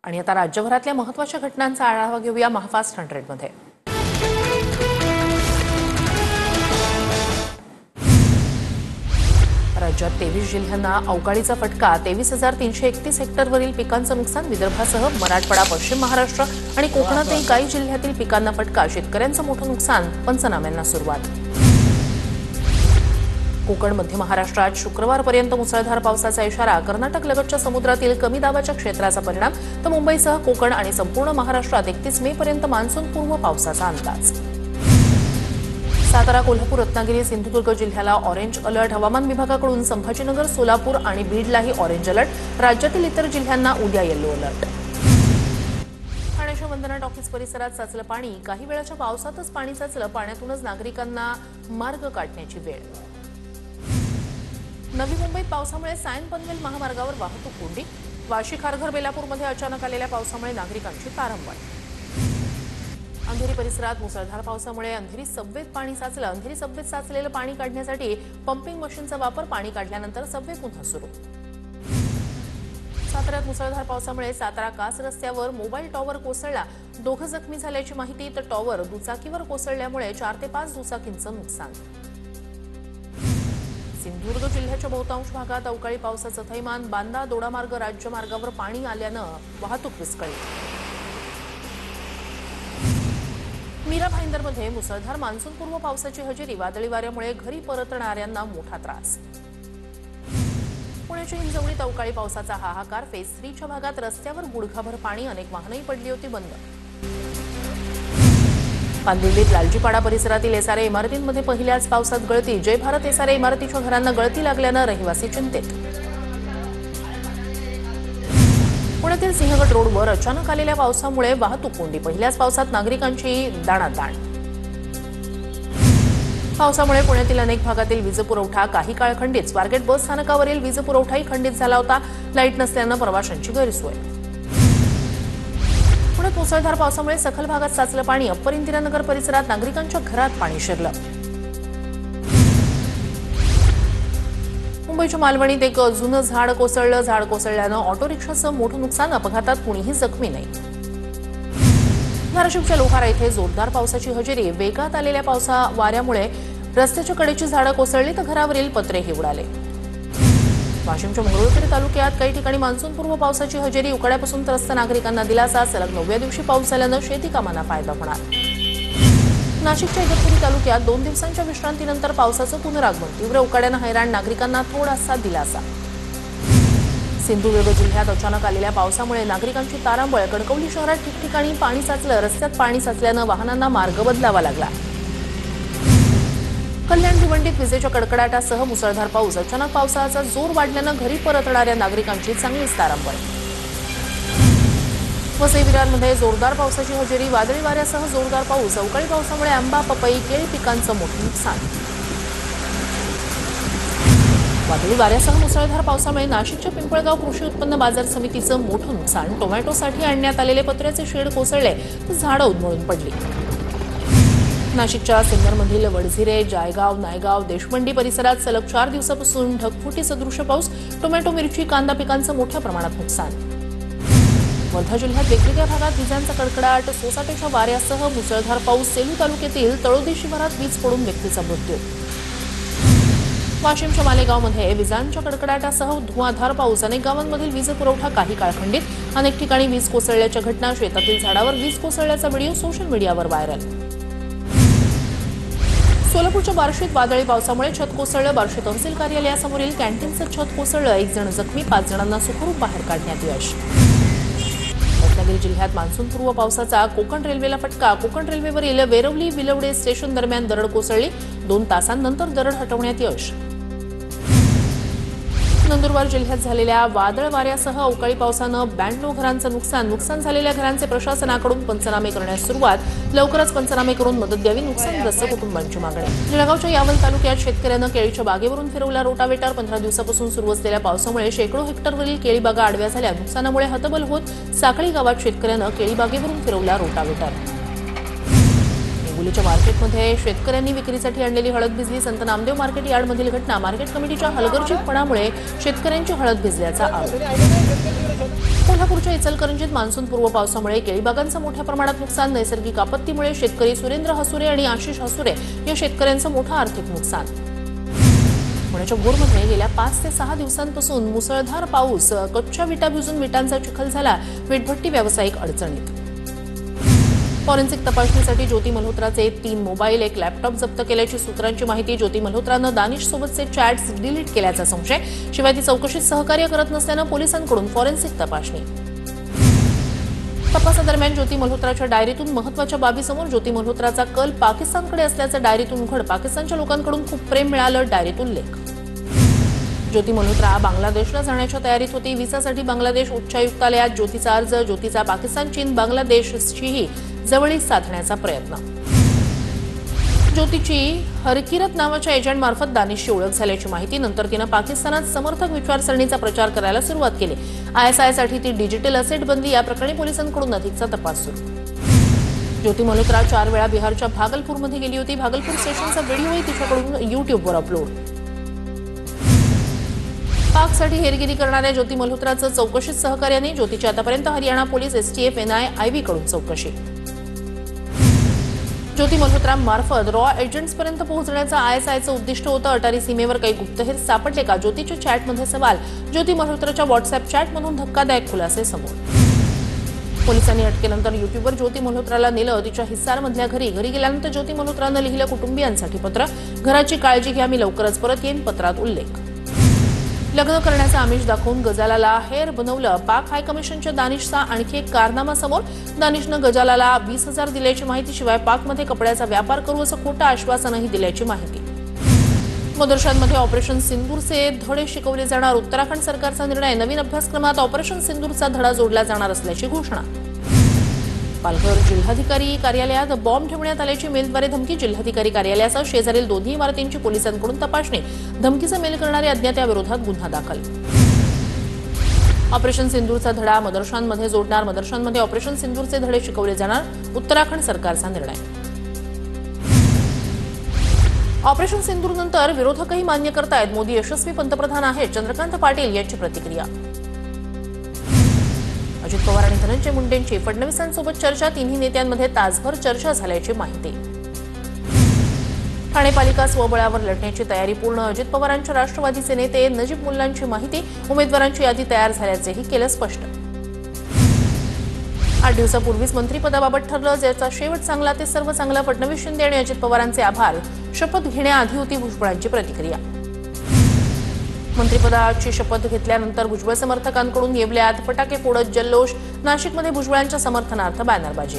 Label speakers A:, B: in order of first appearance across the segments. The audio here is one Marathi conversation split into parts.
A: आणि आता राज्यभरातल्या महत्त्वाच्या घटनांचा आढावा घेऊया महाफास्ट 100 मध्ये। राज्यात 23 जिल्ह्यांना अवकाळीचा फटका। 23,331 हेक्टरवरील पिकांचं नुकसान। विदर्भासह मराठवाडा, पश्चिम महाराष्ट्र आणि कोकणातील काही जिल्ह्यातील पिकांना फटका। शेतकऱ्यांचं मोठं नुकसान। पंचनाम्यांना सुरुवात। कोकण, मध्य महाराष्ट्रात शुक्रवारपर्यंत मुसळधार पावसाचा इशारा। कर्नाटक लगतच्या समुद्रातील कमी दाबाच्या क्षेत्राचा परिणाम। तर मुंबईसह कोकण आणि संपूर्ण महाराष्ट्रात 31 मे पर्यंत मान्सूनपूर्व पावसाचा अंदाज। सातारा, कोल्हापूर, रत्नागिरी, सिंधुदुर्ग जिल्ह्याला ऑरेंज अलर्ट। हवामान विभागाकडून संभाजीनगर, सोलापूर आणि बीडलाही ऑरेंज अलर्ट। राज्यातील इतर जिल्ह्यांना उद्या येलो अलर्ट। ठाण्याच्या वंदना टॉकीज परिसरात साचलं पाणी। काही वेळाच्या पावसातच पाणी साचलं। पाण्यातूनच नागरिकांना मार्ग काढण्याची वेळ। नवी मुंबईत पावसामुळे सायन पनवेल महामार्गावर वाहतूक कोंडी। वाशी, खारघर, बेलापूरमध्ये अचानक आलेल्या पावसामुळे नागरिकांची तारंबळ। अंधेरी परिसरात मुसळधार पावसामुळे अंधेरी सबवेत पाणी साचलं। अंधेरी सबवेत साचलेलं पाणी काढण्यासाठी पंपिंग मशीनचा वापर। पाणी काढल्यानंतर सबवे पुन्हा सुरू। साताऱ्यात मुसळधार पावसामुळे सातारा कास रस्त्यावर मोबाईल टॉवर कोसळला। 2 जखमी झाल्याची माहिती। तर टॉवर दुचाकीवर कोसळल्यामुळे 4 ते 5 दुचाकींचं नुकसान। सिंधुदुर्ग जिल्ह्याच्या बहुतांश भागात अवकाळी पावसाचं थैमान। बांदा, दोडामार्ग राज्यमार्गावर पाणी आल्यानं वाहतूक विस्कळीत। मीरा भाईंदरमध्ये मुसळधार मान्सूनपूर्व पावसाची हजेरी। वादळी वाऱ्यामुळे घरी परतणाऱ्यांना मोठा त्रास। पुण्याच्या हिंजवडीत अवकाळी पावसाचा हाहाकार। फेज 3च्या भागात रस्त्यावर गुडघाभर पाणी। अनेक वाहनंही पडली होती बंद। कांदिवलीत लालजीपाडा परिसरातील एसआरए इमारतींमध्ये पहिल्याच पावसात गळती। जय भारत एसआरए इमारतीच्या घरांना गळती लागल्यानं रहिवासी चिंतेत। पुण्यातील सिंहगड रोडवर अचानक आलेल्या पावसामुळे वाहतूक कोंडी। पहिल्याच पावसात नागरिकांची दाणादाण। पावसामुळे पुण्यातील अनेक भागातील वीजपुरवठा काही काळ खंडित। स्वारगेट बस स्थानकावरील वीजपुरवठाही खंडित झाला होता। लाईट नसल्यानं प्रवाशांची गैरसोय। पुण्यात मुसळधार पावसामुळे सखल भागात साचलं पाणी। अप्पर इंदिरानगर परिसरात नागरिकांच्या घरात पाणी शिरलं। मुंबईच्या मालवणीत एक जुनं झाड कोसळलं। झाड कोसळल्यानं ऑटो रिक्षाचं मोठं नुकसान। अपघातात कुणीही जखमी नाही। धाराशिवच्या लोहारा इथे जोरदार पावसाची हजेरी। वेगात आलेल्या पावसा वाऱ्यामुळे रस्त्याच्या कडेची झाडं कोसळली तर घरावरील पत्रेही उडाले। वाशिमच्या मंगरुळपीर तालुक्यात काही ठिकाणी मान्सूनपूर्व पावसाची हजेरी। उकाड्यापासून त्रस्त नागरिकांना दिलासा। सलग 9व्या दिवशी पाऊस झाल्यानं शेती कामांना फायदा होणार। नाशिकच्या इगतपुरी तालुक्यात 2 दिवसांच्या विश्रांतीनंतर पावसाचं पुनरागमन। तीव्र उकाड्यानं हैराण नागरिकांना थोडासा दिलासा। सिंधुदुर्ग जिल्ह्यात अचानक आलेल्या पावसामुळे नागरिकांची तारांबळ। कणकवली शहरात ठिकठिकाणी पाणी साचलं। रस्त्यात पाणी साचल्यानं वाहनांना मार्ग बदलावा लागला। कल्याण भिवंडीत विजेच्या कडकडाटासह मुसळधार पाऊस। अचानक पावसाचा जोर वाढल्यानं घरी परतणाऱ्या नागरिकांची चांगलीच तारांबळ। वसई विरारमध्ये जोरदार पावसाची हजेरी। वादळी वाऱ्यासह जोरदार पाऊस। अवकाळी पावसामुळे आंबा, पपई, केळी पिकांचं मोठं नुकसान। वादळी वाऱ्यासह मुसळधार पावसामुळे नाशिकच्या पिंपळगाव कृषी उत्पन्न बाजार समितीचं मोठं नुकसान। टोमॅटोसाठी आणण्यात आलेले पत्र्याचे शेड कोसळले तर झाडं उन्मळून पडली। नाशिकच्या सिन्नरमधील वडझिरे, जायगाव, नायगाव, देशमंडी परिसरात सलग 4 दिवसापासून ढगफुटी सदृश्य पाऊस। टोमॅटो, मिरची, कांदा पिकांचं मोठ्या प्रमाणात नुकसान। वर्धा जिल्ह्यात वेगवेगळ्या भागात विजांचा कडकडाट। सोसाट्याच्या वाऱ्यासह मुसळधार पाऊस। सेलू तालुक्यातील तळोदी शिवारात वीज पडून व्यक्तीचा मृत्यू। वाशिमच्या मालेगावमध्ये विजांच्या कडकडाटासह धुवाधार पाऊस। अनेक गावांमधील वीज पुरवठा काही काळ खंडित। अनेक ठिकाणी वीज कोसळल्याच्या घटना। शेतातील झाडावर वीज कोसळल्याचा व्हिडिओ सोशल मीडियावर व्हायरल। सोलापूरच्या बार्शीत वादळी पावसामुळे छत कोसळलं। बार्शी तहसील कार्यालयासमोरील कॅन्टीनचं छत कोसळलं। 1 जण जखमी। 5 जणांना सुखरूप बाहेर काढण्यात यश। रत्नागिरी जिल्ह्यात मान्सूनपूर्व पावसाचा कोकण रेल्वेला फटका। कोकण रेल्वेवरील वेरवली विलवडे स्टेशन दरम्यान दरड कोसळली। 2 तासांनंतर दरड हटवण्यात यश। नंदुरबार जिल्ह्यात झालेल्या वादळ वाऱ्यासह अवकाळी पावसानं 92 घरांचं नुकसान। नुकसान झालेल्या घरांचे प्रशासनाकडून पंचनामे करण्यास सुरुवात। लवकरच पंचनामे करून मदत द्यावी, नुकसानग्रस्त कुटुंबांची मागणी। जळगावच्या यावल तालुक्यात शेतकऱ्यानं केळीच्या बागेवरून फिरवला रोटावेटर। 15 दिवसापासून सुरू असलेल्या पावसामुळे शेकडो हेक्टरवरील केळी बागा आडव्या झाल्या। नुकसानामुळे हतबल होत साखळी गावात शेतकऱ्यानं केळी बागेवरून फिरवला रोटावेटर। हिंगोलीच्या मार्केटमध्ये शेतकऱ्यांनी विक्रीसाठी आणलेली हळद भिजली। संत नामदेव मार्केट यार्डमधील घटना। मार्केट कमिटीच्या हलगर्जीपणामुळे शेतकऱ्यांची हळद भिजल्याचा आरोप। कोल्हापूरच्या इचलकरंजीत मान्सूनपूर्व पावसामुळे केळीबागांचं मोठ्या प्रमाणात नुकसान, नैसर्गिक आपत्तीमुळे शेतकरी सुरेंद्र हसुरे आणि आशिष हसुरे या शेतकऱ्यांचं मोठं आर्थिक नुकसान. पुण्याच्या भोरमध्ये गेल्या 5 ते 6 दिवसांपासून मुसळधार पाऊस, कच्च्या विटा भिजून विटांचा चिखल झाला, वीटभट्टी व्यावसायिक अडचणीत. फॉरेन्सिक तपासणीसाठी ज्योती मल्होत्राचे 3 मोबाईल, 1 लॅपटॉप जप्त केल्याची सूत्रांची माहिती. ज्योती मल्होत्रानं दानिश सोबतचे चॅट्स डिलीट केल्याचा संशय. शिवाय ती चौकशीत सहकार्य करत नसल्यानं पोलिसांकडून फॉरेन्सिक तपासणी. तपासादरम्यान ज्योती मल्होत्राच्या डायरीतून महत्त्वाच्या बाबीसमोर. ज्योती मल्होत्राचा कल पाकिस्तानकडे असल्याचं डायरीतून उघड. पाकिस्तानच्या लोकांकडून खूप प्रेम मिळालं, डायरीत उल्लेख. ज्योती मल्होत्रा बांगलादेशला जाण्याच्या तयारीत होती. व्हिसासाठी बांगलादेश उच्चायुक्तालयात ज्योतीचा अर्ज. ज्योतीचा पाकिस्तान, चीन, बांगलादेशशीही जवळीक साधण्याचा प्रयत्न. ज्योतीची हरकिरत नावाच्या एजंटमार्फत दानिशची ओळख झाल्याची माहिती. नंतर तिनं पाकिस्तानात समर्थक विचारसरणीचा प्रचार करायला सुरुवात केली. ISIसाठी ती डिजिटल असेट बनली. या प्रकरणी पोलिसांकडून अधिकचा तपास सुरू. ज्योती मल्होत्रा 4 वेळा बिहारच्या भागलपूरमध्ये गेली होती. भागलपूर स्टेशनचा व्हिडिओही तिच्याकडून YouTubeवर अपलोड. पाकसाठी हेरगिरी करणाऱ्या ज्योती मल्होत्राचं चौकशीत सहकार्याने. ज्योतीची आतापर्यंत हरियाणा पोलीस, STF, NIB कडून चौकशी. ज्योती मल्होत्रा मार्फत रॉ एजंट्सपर्यंत पोहोचण्याचं ISIचं उद्दिष्ट होतं. अटारी सीमेवर काही गुप्तहेर सापडले का? ज्योतीच्या चॅटमध्ये सवाल. ज्योती मल्होत्राच्या व्हॉट्सअॅप चॅटमधून धक्कादायक खुलासे समोर. पोलिसांनी अटकेनंतर YouTubeवर ज्योती मल्होत्राला नेलं. तिच्या हिसारमधल्या घरी गेल्यानंतर ज्योती मल्होत्रानं लिहिलं कुटुंबियांसाठी पत्र. घराची काळजी घ्या, मी लवकरच परत येईन. पत्रात उल्लेख. लग्न करण्याचं आमिष दाखवून गजालाला हेर बनवलं. पाक हायकमिशनच्या दानिशचा आणखी एक कारनामा समोर. दानिशनं गजालाला 20,000 दिल्याची माहिती. शिवाय पाकमध्ये कपड्याचा व्यापार करू असं खोटं आश्वासनही दिल्याची माहिती. मदरशांमध्ये ऑपरेशन सिंदूरचे धडे शिकवले जाणार. उत्तराखंड सरकारचा निर्णय. नवीन अभ्यासक्रमात ऑपरेशन सिंदूरचा धडा जोडला जाणार असल्याची घोषणा. पालघर जिल्हाधिकारी कार्यालयात बॉम्ब ठेवण्यात आल्याची मेलद्वारे धमकी. जिल्हाधिकारी कार्यालयासह शेजारील दोन्ही इमारतींची पोलिसांकडून तपासणी. धमकीचा मेल करणारे अज्ञाताविरोधात गुन्हा दाखल. ऑपरेशन सिंदूरचा धडा मदरशांमध्ये जोडणार. मदरशांमध्ये ऑपरेशन सिंदूरचे धडे शिकवले जाणार. उत्तराखंड सरकारचा निर्णय. ऑपरेशन सिंदूरनंतर विरोधकही मान्य करतायत. मोदी यशस्वी पंतप्रधान आहेत. चंद्रकांत पाटील यांची प्रतिक्रिया. अजित पवार आणि धनंजय मुंडेंची फडणवीसांसोबत चर्चा. तिन्ही नेत्यांमध्ये तासभर चर्चा झाल्याची माहिती. ठाणे पालिका स्वबळावर लढण्याची तयारी पूर्ण. अजित पवारांच्या राष्ट्रवादीचे नेते नजीब मुल्लांची माहिती. उमेदवारांची यादी तयार झाल्याचेही केलं स्पष्ट. 8 दिवसापूर्वीच मंत्रिपदाबाबत ठरलं. ज्याचा शेवट चांगला ते सर्व चांगला. फडणवीस, शिंदे आणि अजित पवारांचे आभार. शपथ घेण्याआधी होती भुजबळांची प्रतिक्रिया. मंत्रिपदाची शपथ घेतल्यानंतर भुजबळ समर्थकांकडून येवल्यात फटाके फोडत जल्लोष. नाशिकमध्ये भुजबळांच्या समर्थनार्थ बॅनरबाजी.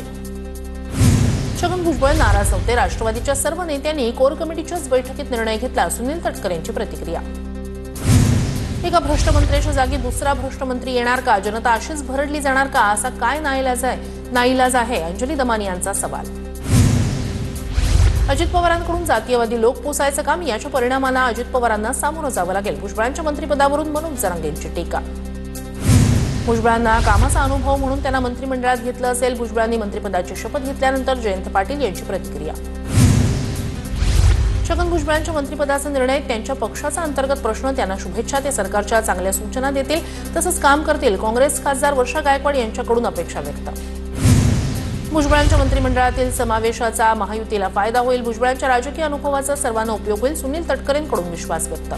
A: छगन भुजबळ नाराज होते. राष्ट्रवादीच्या सर्व नेत्यांनी कोर कमिटीच्याच बैठकीत निर्णय घेतला. सुनील तटकर यांची प्रतिक्रिया. एका भ्रष्ट मंत्र्याच्या जागी दुसरा भ्रष्ट मंत्री येणार का? जनता अशीच भरडली जाणार का? असा काय नाईलाज आहे? अंजली दमानी यांचा सवाल. अजित पवारांकडून जातीयवादी लोक पोसायचं काम. याच्या परिणामांना अजित पवारांना सामोरं जावं लागेल. भुजबळांच्या मंत्रिपदावरून मनोज जरांगेंची टीका. भुजबळांना कामाचा अनुभव म्हणून त्यांना मंत्रिमंडळात घेतलं असेल. भुजबळांनी मंत्रिपदाची शपथ घेतल्यानंतर जयंत पाटील यांची प्रतिक्रिया. छगन भुजबळांच्या मंत्रिपदाचा निर्णय त्यांच्या पक्षाचा अंतर्गत प्रश्न. त्यांना शुभेच्छा. ते सरकारच्या चांगल्या सूचना देतील तसंच काम करतील. काँग्रेस खासदार वर्षा गायकवाड यांच्याकडून अपेक्षा व्यक्त. भुजबळांच्या मंत्रिमंडळातील समावेशाचा महायुतीला फायदा होईल. भुजबळांच्या राजकीय अनुभवाचा सर्वांना उपयोग होईल. सुनील तटकरेंकडून विश्वास व्यक्त.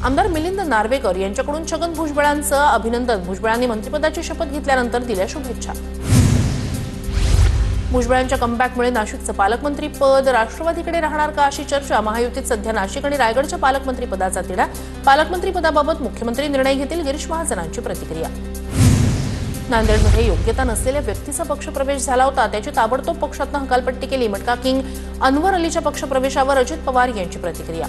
A: आमदार मिलिंद नार्वेकर यांच्याकडून छगन भुजबळांचं अभिनंदन. भुजबळांनी मंत्रिपदाची शपथ घेतल्यानंतर दिल्या शुभेच्छा. भुजबळांच्या कमबॅकमुळे नाशिकचं पालकमंत्री पद राष्ट्रवादीकडे राहणार का अशी चर्चा. महायुतीत सध्या नाशिक आणि रायगडच्या पालकमंत्रीपदाचा तिढा. पालकमंत्रीपदाबाबत मुख्यमंत्री निर्णय घेतील. गिरीश महाजनांची प्रतिक्रिया. नांदेडमध्ये योग्यता नसलेल्या व्यक्तीचा पक्षप्रवेश झाला होता. त्याची ताबडतोब पक्षातनं हकालपट्टी केली. मटका किंग अनवर अलीच्या पक्षप्रवेशावर अजित पवार यांची प्रतिक्रिया.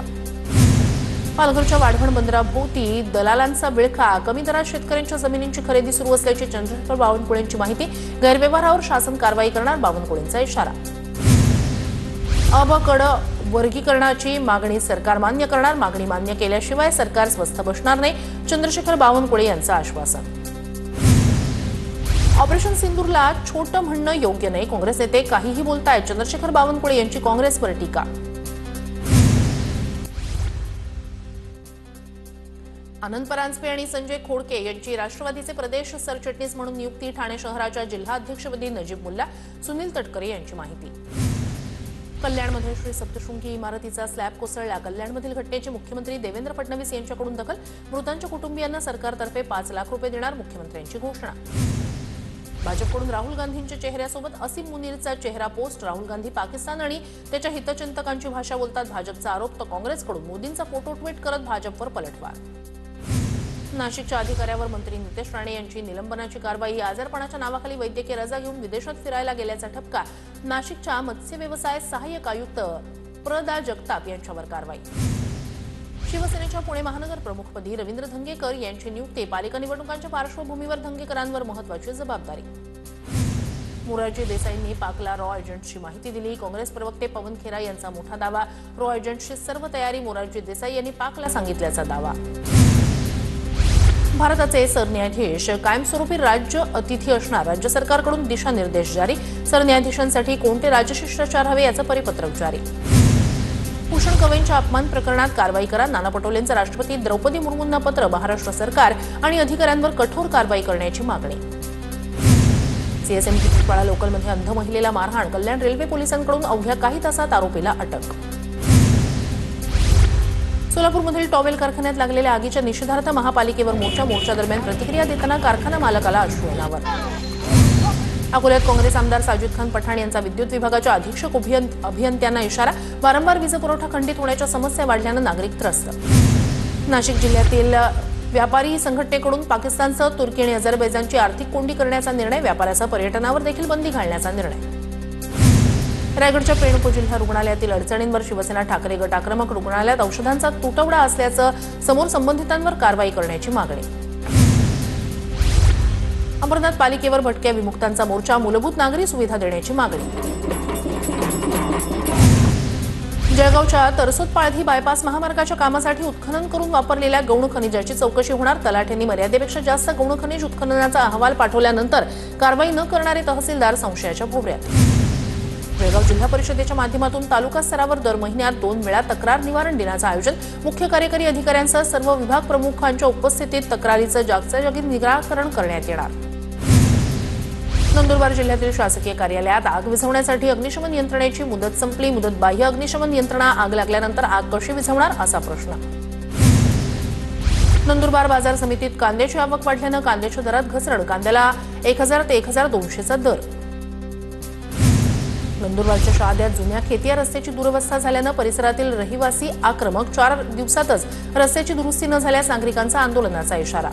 A: पालघरच्या वाढवण बंदराभोवती दलालांचा विळखा. कमी दरात शेतकऱ्यांच्या जमिनींची खरेदी सुरू असल्याची चंद्रशेखर बावनकुळेंची माहिती. गैरव्यवहारावर शासन कारवाई करणार. बावनकुळेंचा इशारा. अबकड वर्गीकरणाची मागणी सरकार मान्य करणार. मागणी मान्य केल्याशिवाय सरकार स्वस्थ बसणार नाही. चंद्रशेखर बावनकुळे यांचं आश्वासन. ऑपरेशन सिंदूरला छोटं म्हणणं योग्य नाही. काँग्रेस नेते काहीही बोलतायत. चंद्रशेखर बावनकुळे यांची काँग्रेसवर टीका. आनंद परांजपे आणि संजय खोडके यांची राष्ट्रवादीचे प्रदेश सरचिटणीस म्हणून नियुक्ती. ठाणे शहराच्या जिल्हा अध्यक्षपदी नजीब मुल्ला, सुनील तटकरे यांची माहिती. कल्याणमध्ये श्री सप्तशृंगी इमारतीचा स्लॅब कोसळला. कल्याणमधील घटनेची मुख्यमंत्री देवेंद्र फडणवीस यांच्याकडून दखल. मृतांच्या कुटुंबियांना सरकारतर्फे 5 लाख रुपये देणार, मुख्यमंत्र्यांची घोषणा. भाजपकडून राहुल गांधींच्या चेहऱ्यासोबत असीम मुनीरचा चेहरा पोस्ट. राहुल गांधी पाकिस्तान आणि त्याच्या हितचिंतकांची भाषा बोलतात, भाजपचा आरोप. तर काँग्रेसकडून मोदींचा फोटो ट्विट करत भाजपवर पलटवार. नाशिकच्या अधिकाऱ्यावर मंत्री नितेश राणे यांची निलंबनाची कारवाई. आजारपणाच्या नावाखाली वैद्यकीय रजा घेऊन विदेशात फिरायला गेल्याचा ठपका. नाशिकच्या मत्स्य व्यवसाय सहाय्यक आयुक्त प्रदा जगताप यांच्यावर कारवाई. शिवसेनेच्या पुणे महानगर प्रमुखपदी रवींद्र धंगेकर यांची नियुक्ती. पालिका निवडणुकांच्या पार्श्वभूमीवर धंगेकरांवर महत्त्वाची जबाबदारी. मोरारजी देसाईंनी पाकला रॉ एजंट्सची माहिती दिली. काँग्रेस प्रवक्ते पवन खेरा यांचा मोठा दावा. रॉ एजंट्सची सर्व तयारी मोरारजी देसाई यांनी पाकला सांगितल्याचा दावा. भारताचे सरन्यायाधीश कायमस्वरूपी राज्य अतिथी असणार. राज्य सरकारकडून दिशानिर्देश जारी. सरन्यायाधीशांसाठी कोणते राजशिष्टाचार हवे याचं परिपत्रक जारी. भूषण कवेंच्या अपमान प्रकरणात कारवाई करा. नाना पटोलेंचं राष्ट्रपती द्रौपदी मुर्मूंना पत्र. महाराष्ट्र सरकार आणि अधिकाऱ्यांवर कठोर कारवाई करण्याची मागणी. सीएसएमटी पुष्पाळा लोकलमध्ये अंध महिलेला मारहाण. कल्याण रेल्वे पोलिसांकडून अवघ्या काही तासात आरोपीला अटक. सोलापूरमधील टॉवेल कारखान्यात लागलेल्या आगीच्या निषेधार्थ महापालिकेवर मोर्चा दरम्यान प्रतिक्रिया देताना कारखाना मालकाला अश्रू अनावर. अकोल्यात काँग्रेस आमदार साजिद खान पठाण यांचा विद्युत विभागाच्या अधीक्षक अभियंत्यांना इशारा. वारंवार वीज पुरवठा खंडित होण्याच्या समस्या वाढल्यानं नागरिक त्रस्त. नाशिक जिल्ह्यातील व्यापारी संघटनेकडून पाकिस्तानसह तुर्की आणि अझरबैजानची आर्थिक कोंडी करण्याचा निर्णय. व्यापारासह पर्यटनावर देखील बंदी घालण्याचा निर्णय. रायगडच्या पेण जिल्हा रुग्णालयातील अडचणींवर शिवसेना ठाकरे गट आक्रमक. रुग्णालयात औषधांचा तुटवडा असल्याचं समोर, संबंधितांवर कारवाई करण्याची मागणी. अमरनाथ पालिकेवर भटक्या विमुक्तांचा मोर्चा. मूलभूत नागरी सुविधा देण्याची मागणी. जळगावच्या तरसोद पाळधी बायपास महामार्गाच्या कामासाठी उत्खनन करून वापरलेल्या गौण खनिजाची चौकशी होणार. तलाठ्यांनी मर्यादेपेक्षा जास्त गौण खनिज उत्खननाचा अहवाल पाठवल्यानंतर कारवाई न करणारे तहसीलदार संशयाच्या भोवऱ्यात. जळगाव जिल्हा परिषदेच्या माध्यमातून तालुका स्तरावर दर महिन्यात 2 वेळा तक्रार निवारण दिनाचं आयोजन. मुख्य कार्यकारी अधिकाऱ्यांसह सर्व विभाग प्रमुखांच्या उपस्थितीत तक्रारीचं जागच्या जागी निराकरण करण्यात येणार. नंदुरबार जिल्ह्यातील शासकीय कार्यालयात आग विझवण्यासाठी अग्निशमन यंत्रणेची मुदत संपली. मुदतबाह्य अग्निशमन यंत्रणा आग लागल्यानंतर आग कशी विझवणार असा प्रश्न. नंदुरबार बाजार समितीत कांद्याची आवक वाढल्यानं कांद्याच्या दरात घसरण. कांद्याला 1000 ते 1200चा दर. नंदुरबारच्या शहाद्यात जुन्या खेतिया रस्त्याची दुरवस्था झाल्यानं परिसरातील रहिवासी आक्रमक. 4 दिवसातच रस्त्याची दुरुस्ती न झाल्यास नागरिकांचा आंदोलनाचा इशारा.